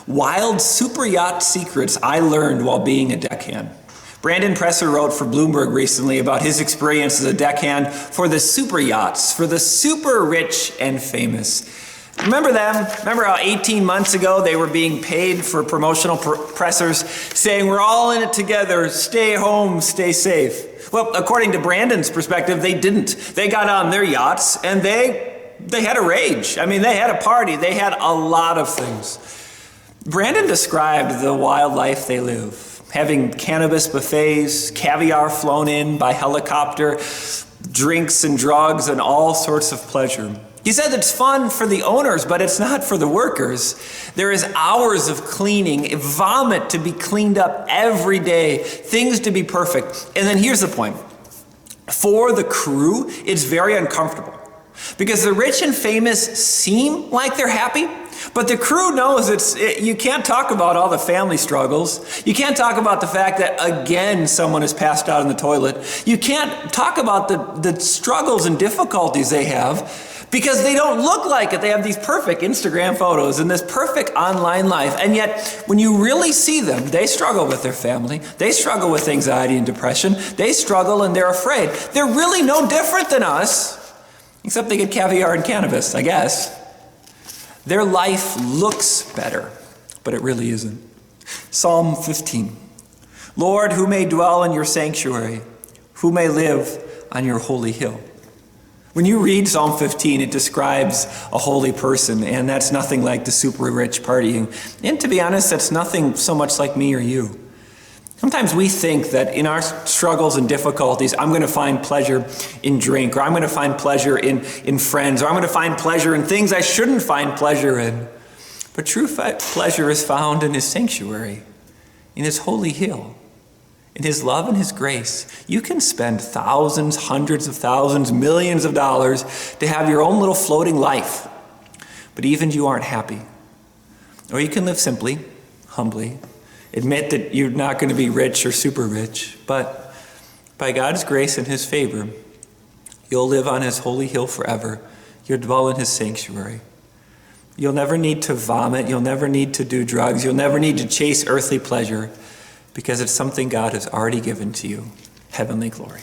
Wild Superyacht secrets I learned while being a deckhand. Brandon Presser wrote for Bloomberg recently about his experience as a deckhand for the super yachts, for the super rich and famous. Remember them? Remember how 18 months ago they were being paid for promotional pressers saying, "We're all in it together, stay home, stay safe." Well, according to Brandon's perspective, they didn't. They got on their yachts and they had a rage. I mean, they had a party. They had a lot of things. Brandon described the wild life they live, having cannabis buffets, caviar flown in by helicopter, drinks and drugs and all sorts of pleasure. He said it's fun for the owners, but it's not for the workers. There is hours of cleaning, vomit to be cleaned up every day, things to be perfect. And then here's the point. For the crew, it's very uncomfortable because the rich and famous seem like they're happy, but the crew knows you can't talk about all the family struggles. You can't talk about the fact that, again, someone has passed out in the toilet. You can't talk about the struggles and difficulties they have because they don't look like it. They have these perfect Instagram photos and this perfect online life. And yet, when you really see them, they struggle with their family. They struggle with anxiety and depression. They struggle and they're afraid. They're really no different than us, except they get caviar and cannabis, I guess. Their life looks better, but it really isn't. Psalm 15. Lord, who may dwell in your sanctuary? Who may live on your holy hill? When you read Psalm 15, it describes a holy person, and that's nothing like the super rich partying. And to be honest, that's nothing so much like me or you. Sometimes we think that in our struggles and difficulties, I'm going to find pleasure in drink, or I'm going to find pleasure in friends, or I'm going to find pleasure in things I shouldn't find pleasure in. But true pleasure is found in his sanctuary, in his holy hill, in his love and his grace. You can spend thousands, hundreds of thousands, millions of dollars to have your own little floating life, but even you aren't happy. Or you can live simply, humbly, admit that you're not going to be rich or super rich, but by God's grace and his favor, you'll live on his holy hill forever. You'll dwell in his sanctuary. You'll never need to vomit. You'll never need to do drugs. You'll never need to chase earthly pleasure because it's something God has already given to you, heavenly glory.